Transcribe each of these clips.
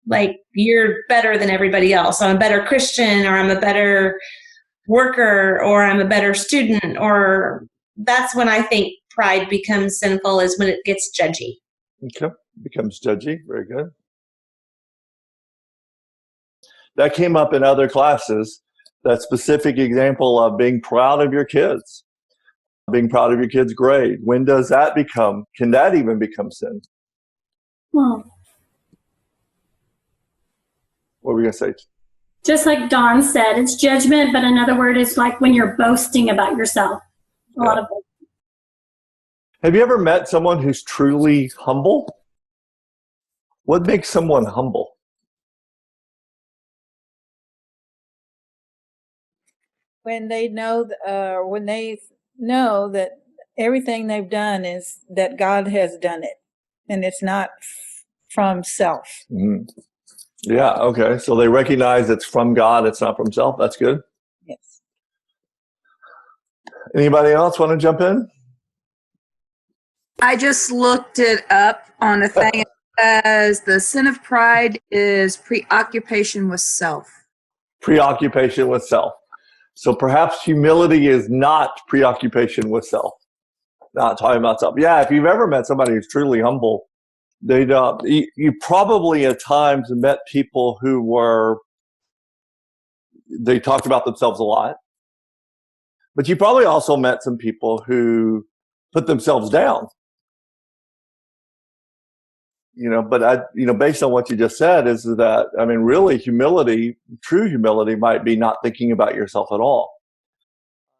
like you're better than everybody else. I'm a better Christian, or I'm a better worker, or I'm a better student, or that's when I think pride becomes sinful, is when it gets judgy. Okay, becomes judgy. Very good. That came up in other classes, that specific example of being proud of your kids, being proud of your kid's grade. When does that become, can that even become sin? Well, What were we going to say? just like Dawn said, it's judgment, but another word is like when you're boasting about yourself. A lot of boasting. Have you ever met someone who's truly humble? What makes someone humble? When they know that everything they've done is that God has done it, and it's not from self. Mm. Yeah, okay. So they recognize it's from God, it's not from self. That's good. Yes. Anybody else want to jump in? I just looked it up on a thing. It says the sin of pride is preoccupation with self. Preoccupation with self. So perhaps humility is not preoccupation with self. Not talking about self. Yeah, if you've ever met somebody who's truly humble, you probably at times met people who they talked about themselves a lot. But you probably also met some people who put themselves down. But based on what you just said, is that, I mean, really humility, true humility might be not thinking about yourself at all.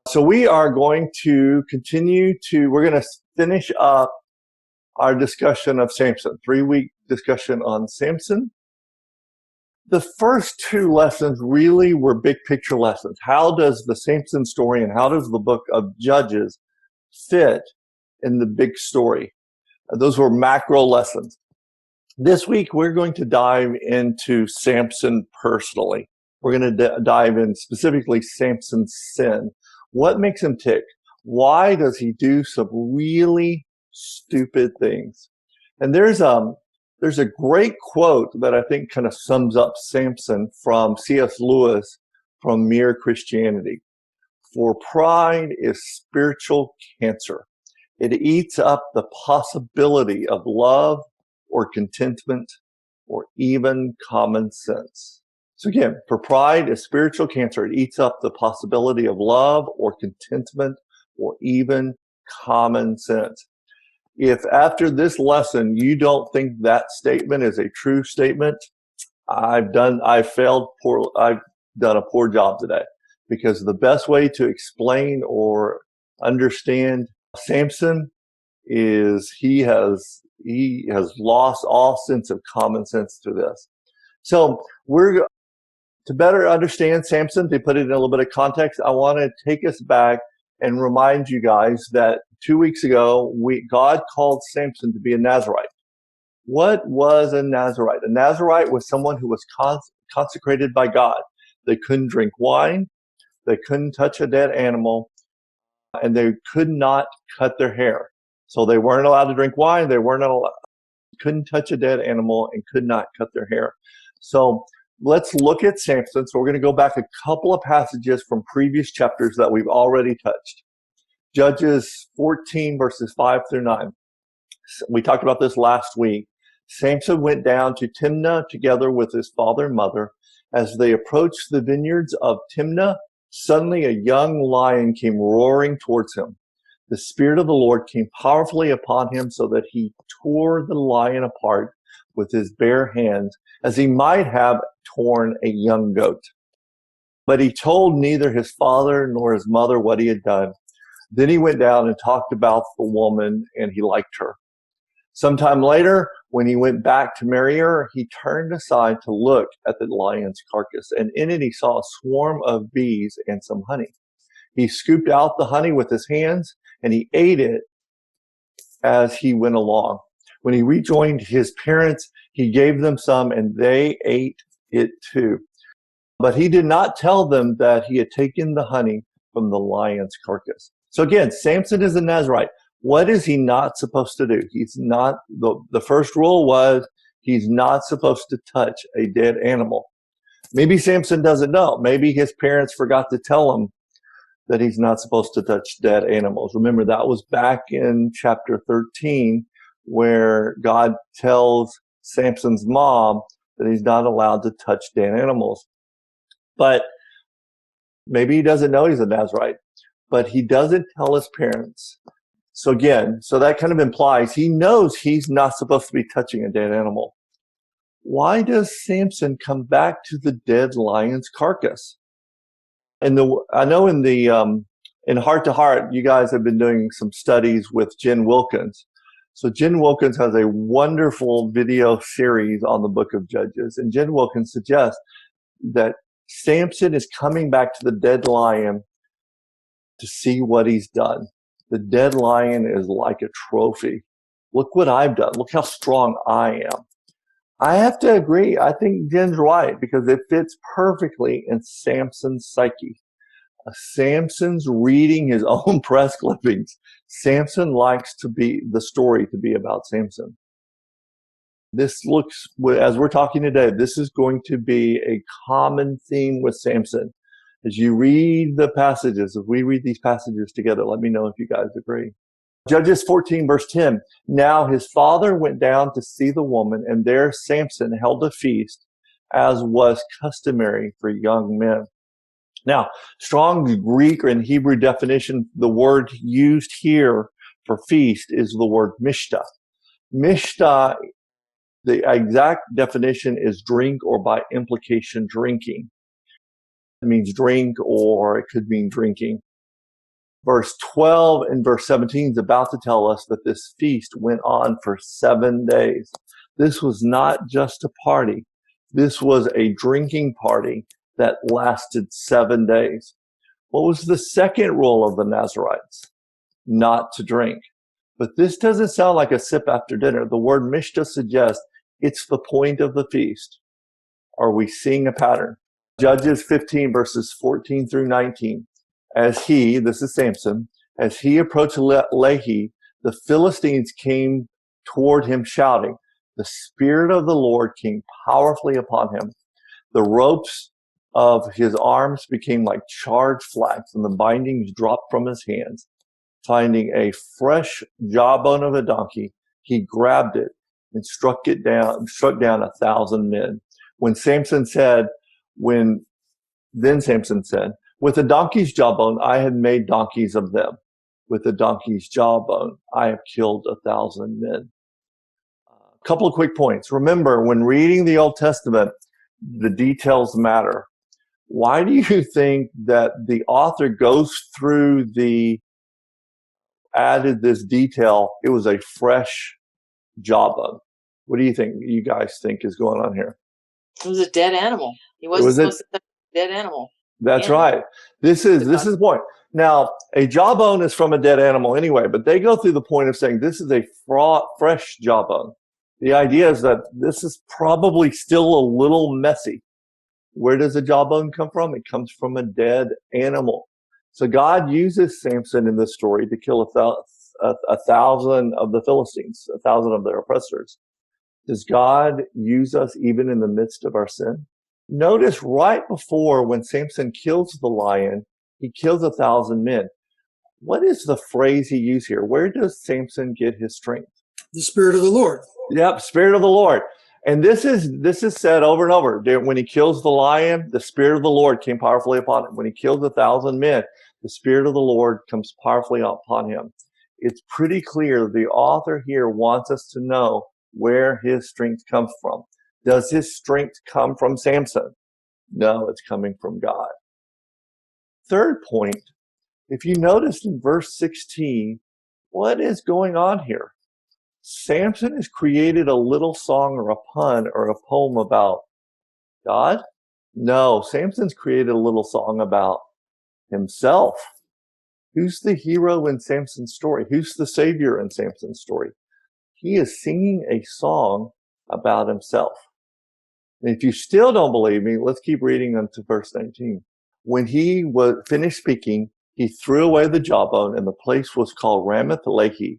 So we are going to we're going to finish up our discussion of Samson, 3-week discussion on Samson. The first 2 lessons really were big picture lessons. How does the Samson story and how does the book of Judges fit in the big story? Those were macro lessons. This week, we're going to dive into Samson personally. We're going to dive in specifically Samson's sin. What makes him tick? Why does he do some really stupid things? And there's a great quote that I think kind of sums up Samson from C.S. Lewis from Mere Christianity. For pride is spiritual cancer. It eats up the possibility of love or contentment or even common sense. So again, for pride is spiritual cancer. It eats up the possibility of love or contentment or even common sense. If after this lesson you don't think that statement is a true statement, I've done a poor job today, because the best way to explain or understand Samson is he has lost all sense of common sense through this. So to better understand Samson, to put it in a little bit of context, I want to take us back and remind you guys that 2 weeks ago, God called Samson to be a Nazirite. What was a Nazirite? A Nazirite was someone who was consecrated by God. They couldn't drink wine, they couldn't touch a dead animal, and they could not cut their hair. So they weren't allowed to drink wine, couldn't touch a dead animal, and could not cut their hair. So let's look at Samson. So we're going to go back a couple of passages from previous chapters that we've already touched. Judges 14, verses 5 through 9. We talked about this last week. Samson went down to Timnah together with his father and mother. As they approached the vineyards of Timnah, suddenly a young lion came roaring towards him. The Spirit of the Lord came powerfully upon him so that he tore the lion apart with his bare hands, as he might have torn a young goat. But he told neither his father nor his mother what he had done. Then he went down and talked about the woman, and he liked her. Sometime later, when he went back to marry her, he turned aside to look at the lion's carcass, and in it he saw a swarm of bees and some honey. He scooped out the honey with his hands, and he ate it as he went along. When he rejoined his parents, he gave them some, and they ate it too. But he did not tell them that he had taken the honey from the lion's carcass. So again, Samson is a Nazirite. What is he not supposed to do? He's not, the first rule was He's not supposed to touch a dead animal. Maybe Samson doesn't know. Maybe his parents forgot to tell him that he's not supposed to touch dead animals. Remember, that was back in chapter 13, where God tells Samson's mom that he's not allowed to touch dead animals. But maybe he doesn't know he's a Nazirite, but he doesn't tell his parents. So again, so that kind of implies he knows he's not supposed to be touching a dead animal. Why does Samson come back to the dead lion's carcass? And I know in Heart to Heart, you guys have been doing some studies with Jen Wilkins. So Jen Wilkins has a wonderful video series on the book of Judges. And Jen Wilkins suggests that Samson is coming back to the dead lion to see what he's done. The dead lion is like a trophy. Look what I've done. Look how strong I am. I have to agree. I think Jen's right because it fits perfectly in Samson's psyche. Samson's reading his own press clippings. Samson likes the story to be about Samson. This looks, as we're talking today, this is going to be a common theme with Samson. As you read the passages, if we read these passages together, let me know if you guys agree. Judges 14, verse 10. Now his father went down to see the woman, and there Samson held a feast, as was customary for young men. Now, strong Greek and Hebrew definition, the word used here for feast is the word mishta. Mishta, the exact definition is drink, or by implication, drinking. It means drink, or it could mean drinking. Verse 12 and verse 17 is about to tell us that this feast went on for 7 days. This was not just a party. This was a drinking party that lasted 7 days. What was the second rule of the Nazirites? Not to drink. But this doesn't sound like a sip after dinner. The word mishta suggests it's the point of the feast. Are we seeing a pattern? Judges 15 verses 14 through 19. As this is Samson, as he approached Lehi, the Philistines came toward him shouting. The Spirit of the Lord came powerfully upon him. The ropes of his arms became like charred flax, and the bindings dropped from his hands. Finding a fresh jawbone of a donkey, he grabbed it and struck down 1,000 men. Samson said, with a donkey's jawbone, I have made donkeys of them. With a donkey's jawbone, I have killed 1,000 men. A couple of quick points. Remember, when reading the Old Testament, the details matter. Why do you think that the author goes through added this detail? It was a fresh jawbone. What do you guys think is going on here? It was a dead animal. He wasn't supposed to touch a dead animal. That's right. This is the point. Now, a jawbone is from a dead animal anyway, but they go through the point of saying this is a fresh jawbone. The idea is that this is probably still a little messy. Where does a jawbone come from? It comes from a dead animal. So God uses Samson in this story to kill 1,000 of the Philistines, 1,000 of their oppressors. Does God use us even in the midst of our sin? Notice right before when Samson kills the lion, he kills 1,000 men. What is the phrase he used here? Where does Samson get his strength? The Spirit of the Lord. Yep, Spirit of the Lord. And this is said over and over. When he kills the lion, the Spirit of the Lord came powerfully upon him. When he kills 1,000 men, the Spirit of the Lord comes powerfully upon him. It's pretty clear the author here wants us to know where his strength comes from. Does his strength come from Samson? No, it's coming from God. Third point, if you noticed in verse 16, what is going on here? Samson has created a little song or a pun or a poem about God? No, Samson's created a little song about himself. Who's the hero in Samson's story? Who's the savior in Samson's story? He is singing a song about himself. And if you still don't believe me, let's keep reading on to verse 19. When he was finished speaking, he threw away the jawbone, and the place was called Ramath Lehi.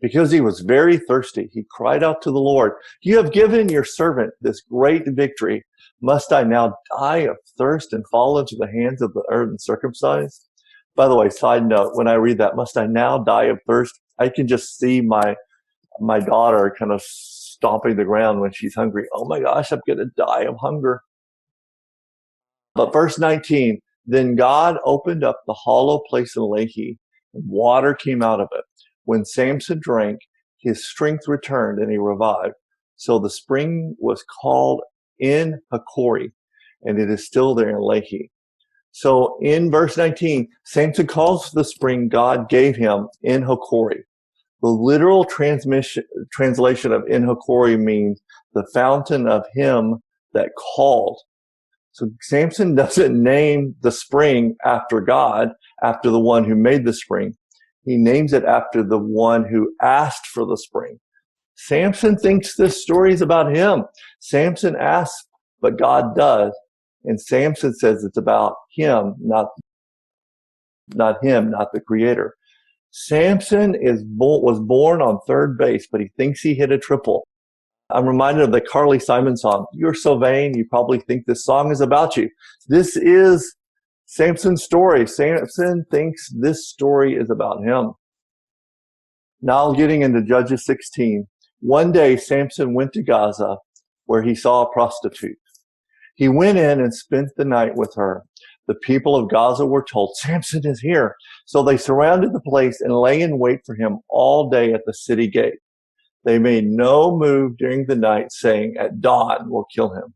Because he was very thirsty, he cried out to the Lord, "You have given your servant this great victory. Must I now die of thirst and fall into the hands of the uncircumcised?" By the way, side note, when I read that, "Must I now die of thirst?" I can just see my daughter kind of stomping the ground when she's hungry. Oh my gosh, I'm going to die of hunger. But verse 19, then God opened up the hollow place in Lehi, and water came out of it. When Samson drank, his strength returned and he revived. So the spring was called En Hakori, and it is still there in Lehi. So in verse 19, Samson calls the spring God gave him En Hakori. The literal translation of En Hakori means the fountain of him that called. So Samson doesn't name the spring after God, after the one who made the spring. He names it after the one who asked for the spring. Samson thinks this story is about him. Samson asks, but God does. And Samson says it's about him, not the creator. Samson was born on third base, but he thinks he hit a triple. I'm reminded of the Carly Simon song, "You're so vain, you probably think this song is about you." This is Samson's story. Samson thinks this story is about him. Now getting into Judges 16. One day Samson went to Gaza where he saw a prostitute. He went in and spent the night with her. The people of Gaza were told, "Samson is here." So they surrounded the place and lay in wait for him all day at the city gate. They made no move during the night, saying, "At dawn we'll kill him."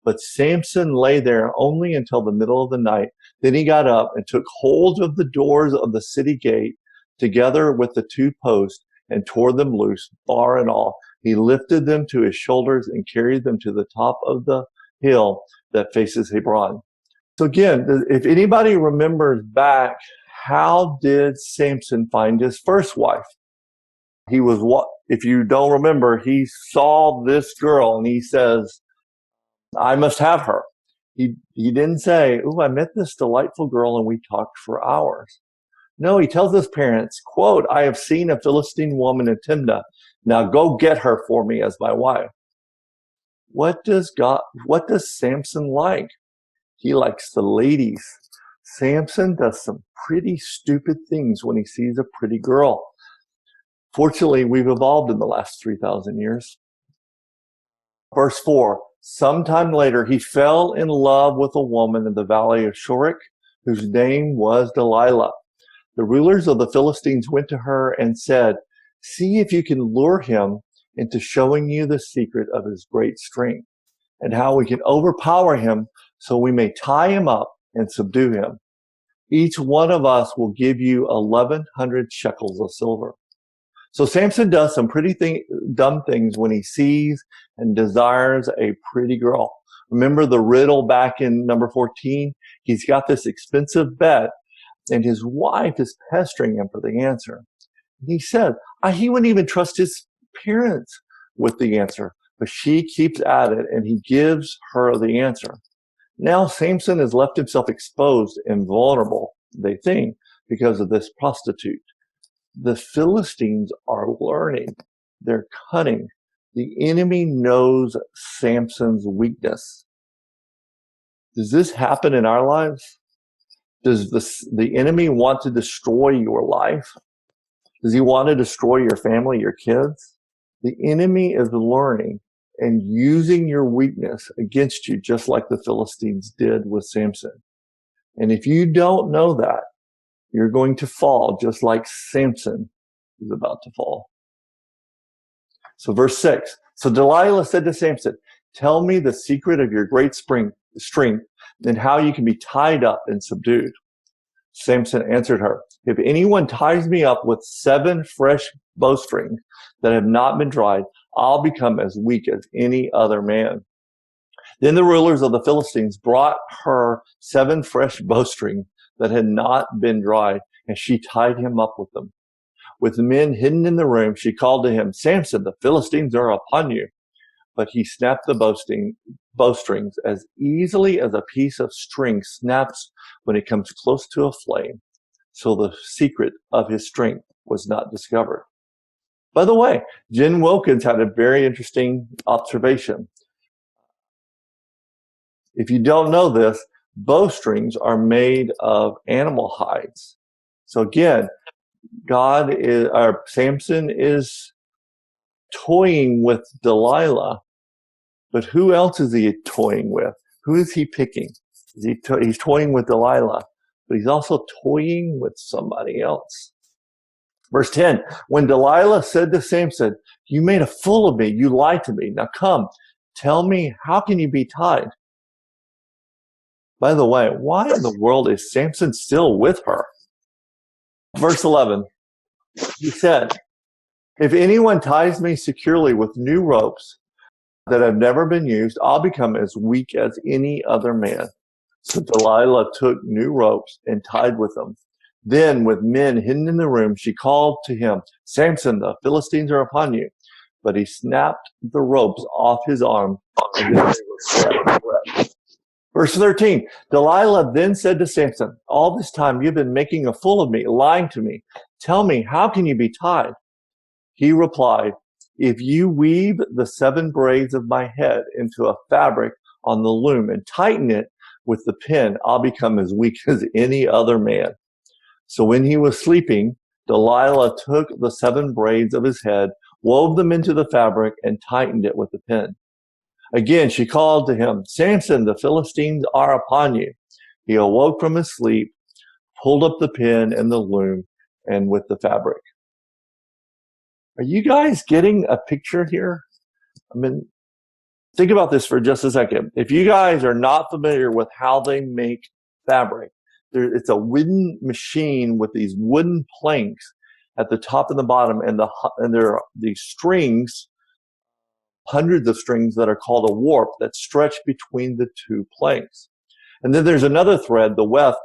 But Samson lay there only until the middle of the night. Then he got up and took hold of the doors of the city gate together with the two posts and tore them loose, bar and all. He lifted them to his shoulders and carried them to the top of the hill that faces Hebron. So again, if anybody remembers back, how did Samson find his first wife? If you don't remember, he saw this girl and he says, "I must have her." He didn't say, "Ooh, I met this delightful girl and we talked for hours." No, he tells his parents, quote, "I have seen a Philistine woman in Timnah. Now go get her for me as my wife." What does Samson like? He likes the ladies. Samson does some pretty stupid things when he sees a pretty girl. Fortunately, we've evolved in the last 3,000 years. Verse 4, sometime later, he fell in love with a woman in the valley of Shorek, whose name was Delilah. The rulers of the Philistines went to her and said, "See if you can lure him into showing you the secret of his great strength and how we can overpower him so we may tie him up and subdue him. Each one of us will give you 1,100 shekels of silver." So Samson does some pretty dumb things when he sees and desires a pretty girl. Remember the riddle back in number 14? He's got this expensive bet and his wife is pestering him for the answer. He said he wouldn't even trust his parents with the answer, but she keeps at it and he gives her the answer. Now Samson has left himself exposed and vulnerable, they think, because of this prostitute. The Philistines are learning. They're cunning. The enemy knows Samson's weakness. Does this happen in our lives? Does the enemy want to destroy your life? Does he want to destroy your family, your kids? The enemy is learning and using your weakness against you, just like the Philistines did with Samson. And if you don't know that, you're going to fall just like Samson is about to fall. So verse 6. So Delilah said to Samson, "Tell me the secret of your great strength and how you can be tied up and subdued." Samson answered her, "If anyone ties me up with 7 fresh bowstrings that have not been dried, I'll become as weak as any other man." Then the rulers of the Philistines brought her 7 fresh bowstrings that had not been dried, and she tied him up with them. With men hidden in the room, she called to him, "Samson, the Philistines are upon you." But he snapped the bowstrings as easily as a piece of string snaps when it comes close to a flame. So the secret of his strength was not discovered. By the way, Jen Wilkins had a very interesting observation. If you don't know this, bowstrings are made of animal hides. So again, Samson is toying with Delilah, but who else is he toying with? Who is he picking? He's toying with Delilah, but he's also toying with somebody else. Verse 10, when Delilah said to Samson, you made a fool of me, you lied to me. Now come, tell me, how can you be tied? By the way, why in the world is Samson still with her? Verse 11, he said, if anyone ties me securely with new ropes that have never been used, I'll become as weak as any other man. So Delilah took new ropes and tied with them. Then, with men hidden in the room, she called to him, Samson, the Philistines are upon you. But he snapped the ropes off his arm. Verse 13, Delilah then said to Samson, all this time you've been making a fool of me, lying to me. Tell me, how can you be tied? He replied, if you weave the 7 braids of my head into a fabric on the loom and tighten it with the pin, I'll become as weak as any other man. So when he was sleeping, Delilah took the 7 braids of his head, wove them into the fabric, and tightened it with the pin. Again, she called to him, Samson, the Philistines are upon you. He awoke from his sleep, pulled up the pin and the loom, and with the fabric. Are you guys getting a picture here? I mean, think about this for just a second. If you guys are not familiar with how they make fabric, it's a wooden machine with these wooden planks at the top and the bottom, and there are these strings, hundreds of strings that are called a warp that stretch between the 2 planks. And then there's another thread, the weft,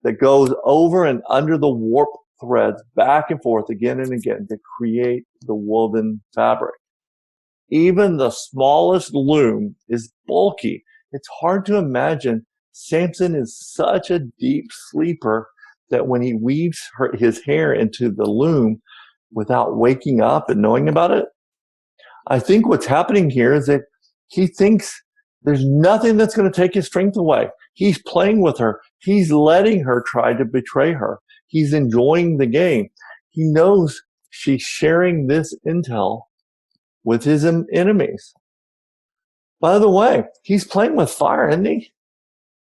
that goes over and under the warp threads back and forth again and again to create the woven fabric. Even the smallest loom is bulky. It's hard to imagine Samson is such a deep sleeper that when he weaves his hair into the loom without waking up and knowing about it, I think what's happening here is that he thinks there's nothing that's going to take his strength away. He's playing with her. He's letting her try to betray her. He's enjoying the game. He knows she's sharing this intel with his enemies. By the way, he's playing with fire, isn't he?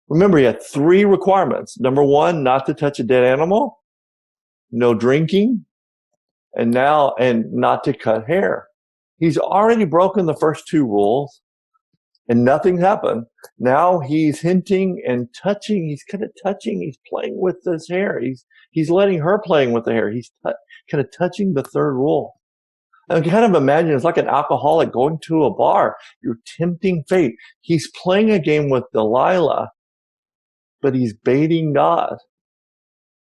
Remember, he had 3 requirements. Number 1, not to touch a dead animal, no drinking, and not to cut hair. He's already broken the first 2 rules, and nothing happened. Now he's hinting and touching. He's kind of touching. He's playing with his hair. He's letting her playing with the hair. He's kind of touching the 3rd rule. I can kind of imagine it's like an alcoholic going to a bar. You're tempting fate. He's playing a game with Delilah, but he's baiting God.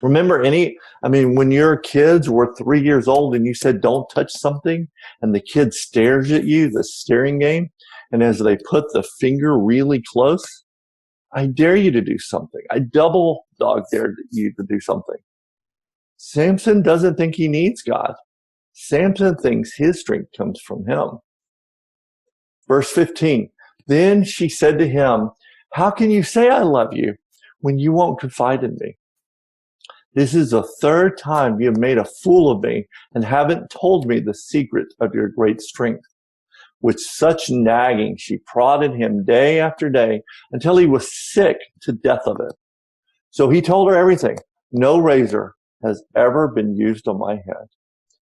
Remember when your kids were 3 years old and you said, don't touch something, and the kid stares at you, the staring game, and as they put the finger really close, I dare you to do something. I double dog dare you to do something. Samson doesn't think he needs God. Samson thinks his strength comes from him. Verse 15, then she said to him, how can you say I love you when you won't confide in me? This is the 3rd time you have made a fool of me and haven't told me the secret of your great strength. With such nagging, she prodded him day after day until he was sick to death of it. So he told her everything. No razor has ever been used on my head.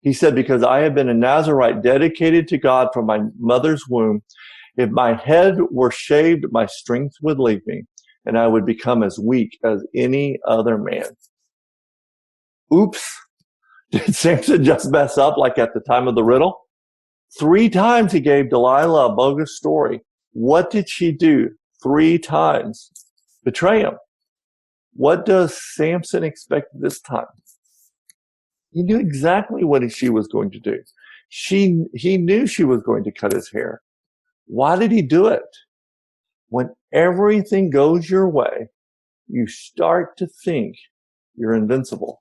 He said, because I have been a Nazirite dedicated to God from my mother's womb, if my head were shaved, my strength would leave me, and I would become as weak as any other man. Oops. Did Samson just mess up like at the time of the riddle? 3 times he gave Delilah a bogus story. What did she do 3 times? Betray him. What does Samson expect this time? He knew exactly what she was going to do. He knew she was going to cut his hair. Why did he do it? When everything goes your way, you start to think you're invincible.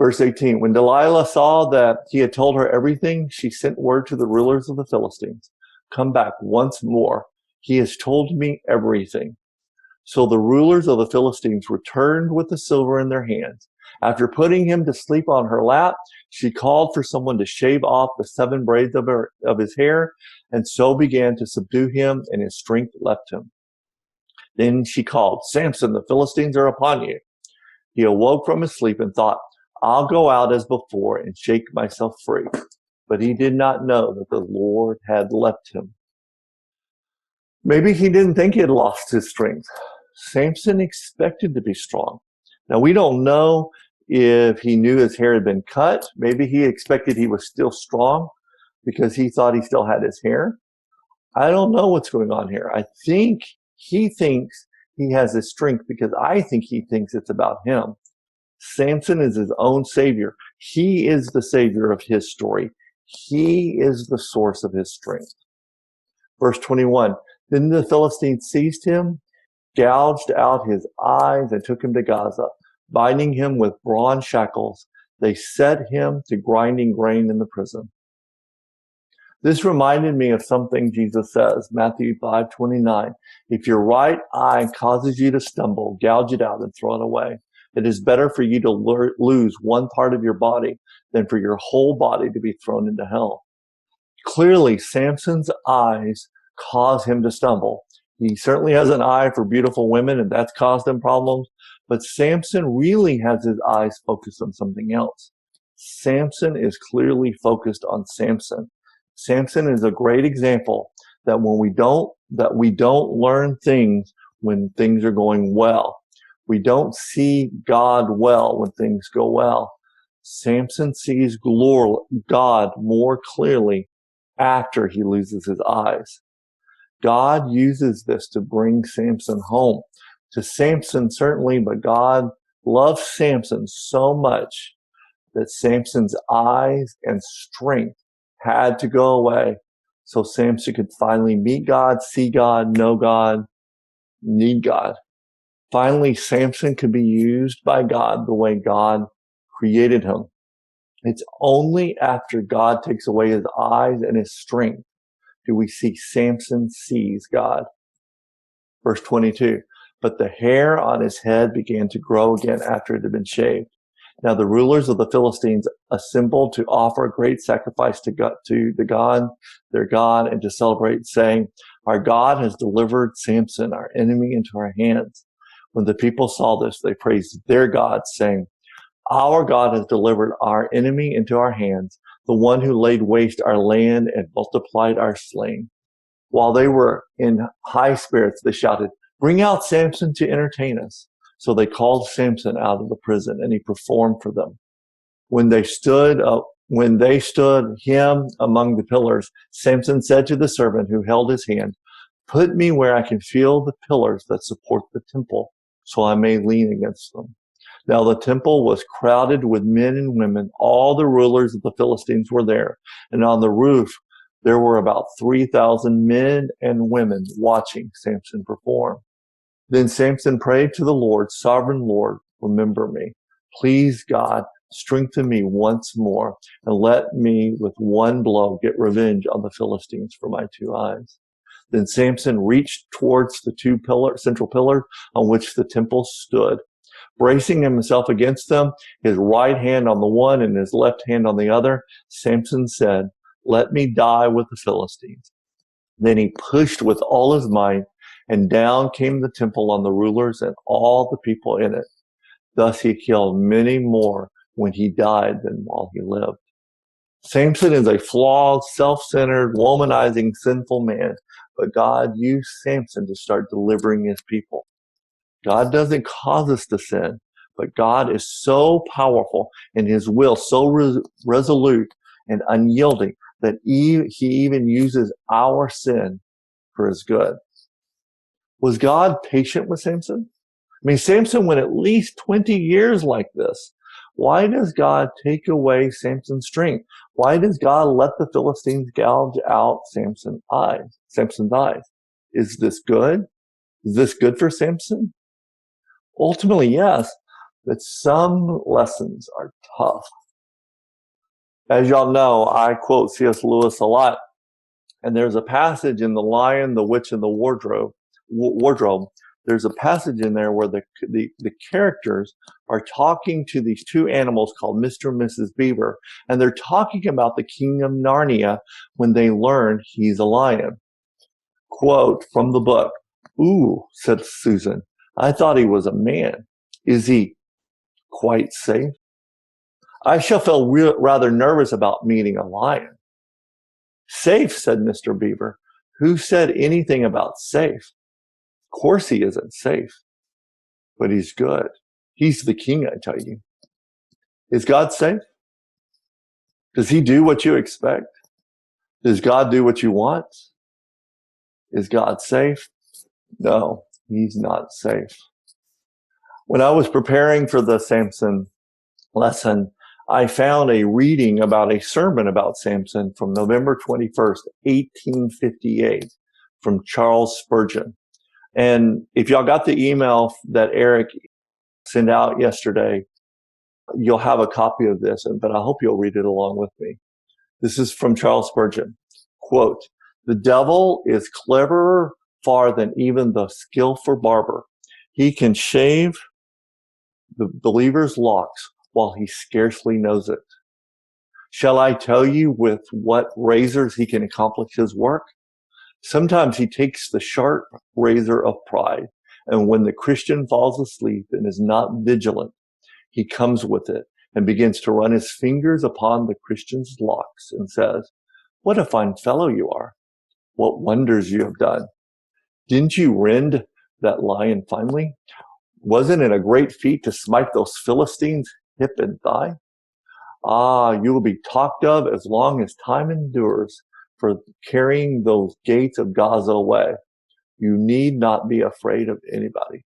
Verse 18, when Delilah saw that he had told her everything, she sent word to the rulers of the Philistines, come back once more. He has told me everything. So the rulers of the Philistines returned with the silver in their hands. After putting him to sleep on her lap, she called for someone to shave off the 7 braids of his hair, and so began to subdue him, and his strength left him. Then she called, Samson, the Philistines are upon you. He awoke from his sleep and thought, I'll go out as before and shake myself free. But he did not know that the Lord had left him. Maybe he didn't think he had lost his strength. Samson expected to be strong. Now, we don't know if he knew his hair had been cut. Maybe he expected he was still strong because he thought he still had his hair. I don't know what's going on here. I think he thinks he has his strength because I think he thinks it's about him. Samson is his own savior. He is the savior of his story. He is the source of his strength. Verse 21, then the Philistines seized him, gouged out his eyes, and took him to Gaza. Binding him with bronze shackles, they set him to grinding grain in the prison. This reminded me of something Jesus says, Matthew 5:29. If your right eye causes you to stumble, gouge it out and throw it away. It is better for you to lose one part of your body than for your whole body to be thrown into hell. Clearly, Samson's eyes cause him to stumble. He certainly has an eye for beautiful women, and that's caused him problems. But Samson really has his eyes focused on something else. Samson is clearly focused on Samson. Samson is a great example that we don't learn things when things are going well. We don't see God well when things go well. Samson sees God more clearly after he loses his eyes. God uses this to bring Samson home. To Samson, certainly, but God loves Samson so much that Samson's eyes and strength had to go away so Samson could finally meet God, see God, know God, need God. Finally, Samson could be used by God the way God created him. It's only after God takes away his eyes and his strength do we see Samson sees God. Verse 22, but the hair on his head began to grow again after it had been shaved. Now the rulers of the Philistines assembled to offer a great sacrifice to their God, and to celebrate, saying, our God has delivered Samson, our enemy, into our hands. When the people saw this, they praised their God, saying, our God has delivered our enemy into our hands, the one who laid waste our land and multiplied our slain. While they were in high spirits, they shouted, bring out Samson to entertain us. So they called Samson out of the prison, and he performed for them. When they stood him among the pillars, Samson said to the servant who held his hand, put me where I can feel the pillars that support the temple, so I may lean against them. Now the temple was crowded with men and women. All the rulers of the Philistines were there, and on the roof there were about 3,000 men and women watching Samson perform. Then Samson prayed to the Lord, sovereign Lord, remember me. Please, God, strengthen me once more, and let me with one blow get revenge on the Philistines for my 2 eyes. Then Samson reached towards the 2 central pillars on which the temple stood. Bracing himself against them, his right hand on the one and his left hand on the other, Samson said, let me die with the Philistines. Then he pushed with all his might, and down came the temple on the rulers and all the people in it. Thus he killed many more when he died than while he lived. Samson is a flawed, self-centered, womanizing, sinful man, but God used Samson to start delivering his people. God doesn't cause us to sin, but God is so powerful in his will, so resolute and unyielding that he even uses our sin for his good. Was God patient with Samson? I mean, Samson went at least 20 years like this. Why does God take away Samson's strength? Why does God let the Philistines gouge out Samson's eyes? Is this good? Is this good for Samson? Ultimately, yes, that some lessons are tough. As y'all know, I quote C.S. Lewis a lot, and there's a passage in The Lion, the Witch, and the Wardrobe. There's a passage in there where the characters are talking to these two animals called Mr. and Mrs. Beaver, and they're talking about the King of Narnia when they learn he's a lion. Quote from the book, "Ooh," said Susan, "I thought he was a man. Is he quite safe? I shall feel rather nervous about meeting a lion." "Safe," said Mr. Beaver. "Who said anything about safe? Of course he isn't safe, but he's good. He's the king, I tell you. Is God safe? Does he do what you expect? Does God do what you want? Is God safe? No, he's not safe." When I was preparing for the Samson lesson, I found a reading about a sermon about Samson from November 21st, 1858, from Charles Spurgeon. And if y'all got the email that Eric sent out yesterday, you'll have a copy of this, but I hope you'll read it along with me. This is from Charles Spurgeon. Quote, "The devil is cleverer far than even the skillful barber. He can shave the believer's locks while he scarcely knows it. Shall I tell you with what razors he can accomplish his work? Sometimes he takes the sharp razor of pride, and when the Christian falls asleep and is not vigilant, he comes with it and begins to run his fingers upon the Christian's locks and says, 'What a fine fellow you are. What wonders you have done. Didn't you rend that lion finely? Wasn't it a great feat to smite those Philistines hip and thigh? Ah, you will be talked of as long as time endures for carrying those gates of Gaza away. You need not be afraid of anybody.'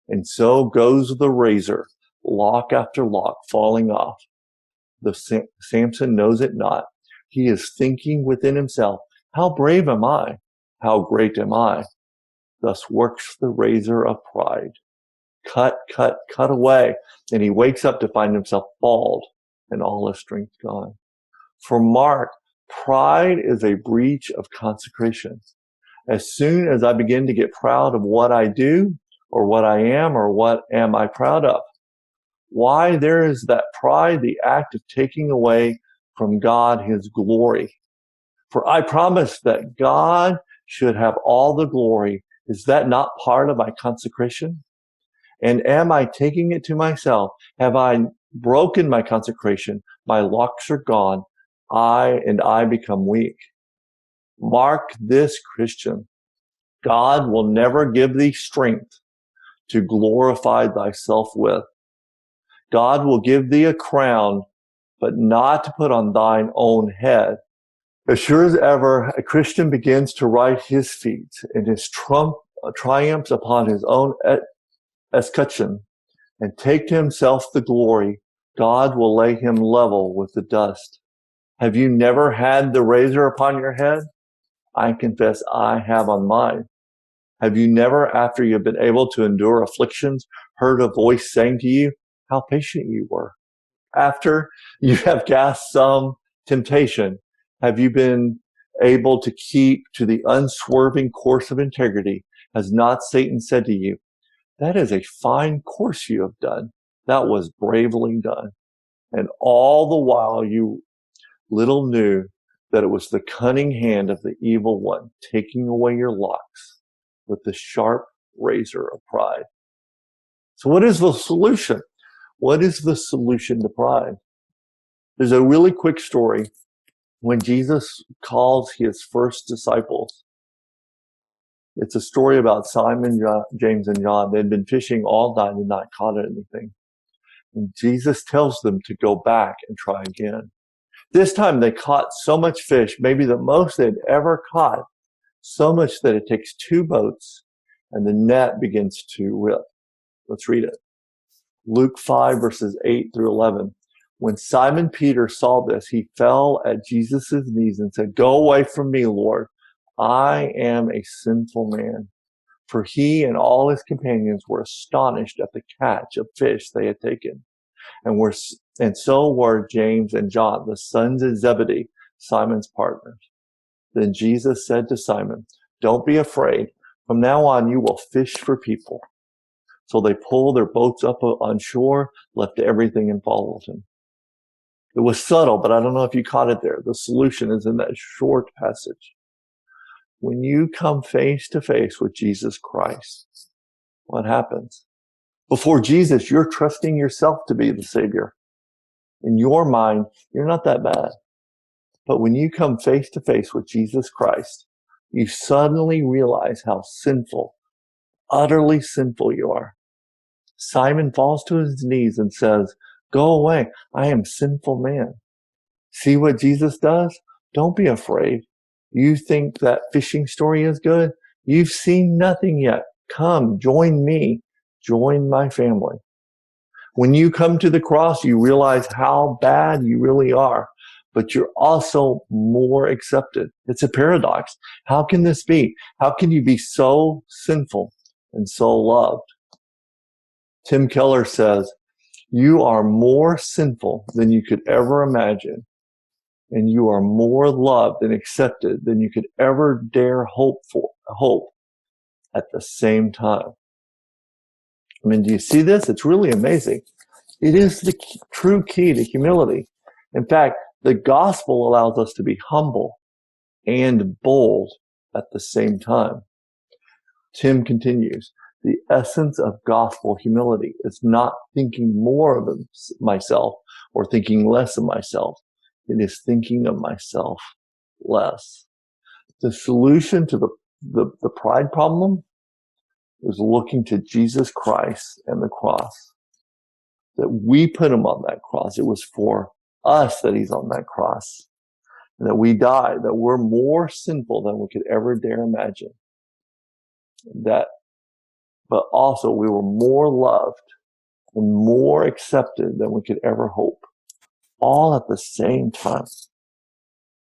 And so goes the razor, lock after lock falling off. The Samson knows it not. He is thinking within himself, 'How brave am I? How great am I?' Thus works the razor of pride. Cut, cut, cut away. And he wakes up to find himself bald and all his strength gone. For mark, pride is a breach of consecration. As soon as I begin to get proud of what I do, or what I am, or what am I proud of, why, there is that pride, the act of taking away from God his glory. For I promise that God should have all the glory. Is that not part of my consecration? And am I taking it to myself? Have I broken my consecration? My locks are gone. I become weak. Mark this, Christian. God will never give thee strength to glorify thyself with. God will give thee a crown, but not to put on thine own head. As sure as ever a Christian begins to write his feats and his triumphs upon his own escutcheon and take to himself the glory, God will lay him level with the dust. Have you never had the razor upon your head? I confess I have on mine. Have you never, after you have been able to endure afflictions, heard a voice saying to you, 'How patient you were'? After you have cast some temptation, have you been able to keep to the unswerving course of integrity? Has not Satan said to you, 'That is a fine course you have done. That was bravely done'? And all the while you little knew that it was the cunning hand of the evil one taking away your locks with the sharp razor of pride." So what is the solution? What is the solution to pride? There's a really quick story when Jesus calls his first disciples. It's a story about Simon, James, and John. They'd been fishing all night and not caught anything. And Jesus tells them to go back and try again. This time they caught so much fish, maybe the most they'd ever caught, so much that it takes 2 boats and the net begins to rip. Let's read it. Luke 5, verses 8 through 11. When Simon Peter saw this, he fell at Jesus' knees and said, "Go away from me, Lord. I am a sinful man." for he and all his companions were astonished at the catch of fish they had taken. And so were James and John, the sons of Zebedee, Simon's partners. Then Jesus said to Simon, "Don't be afraid. From now on, you will fish for people." So they pulled their boats up on shore, left everything, and followed him. It was subtle, but I don't know if you caught it there. The solution is in that short passage. When you come face to face with Jesus Christ, what happens? Before Jesus, you're trusting yourself to be the Savior. In your mind, you're not that bad. But when you come face to face with Jesus Christ, you suddenly realize how sinful, utterly sinful you are. Simon falls to his knees and says, "Go away. I am a sinful man." See what Jesus does? Don't be afraid. You think that fishing story is good? You've seen nothing yet. Come, join me. Join my family. When you come to the cross, you realize how bad you really are, but you're also more accepted. It's a paradox. How can this be? How can you be so sinful and so loved? Tim Keller says, "You are more sinful than you could ever imagine, and you are more loved and accepted than you could ever dare hope at the same time." I mean, do you see this? It's really amazing. It is the true key to humility. In fact, the gospel allows us to be humble and bold at the same time. Tim continues, "The essence of gospel humility is not thinking more of myself or thinking less of myself. It is thinking of myself less." The solution to the pride problem is looking to Jesus Christ and the cross. That we put him on that cross. It was for us that he's on that cross. And that we died, that we're more sinful than we could ever dare imagine. But also we were more loved and more accepted than we could ever hope. All at the same time.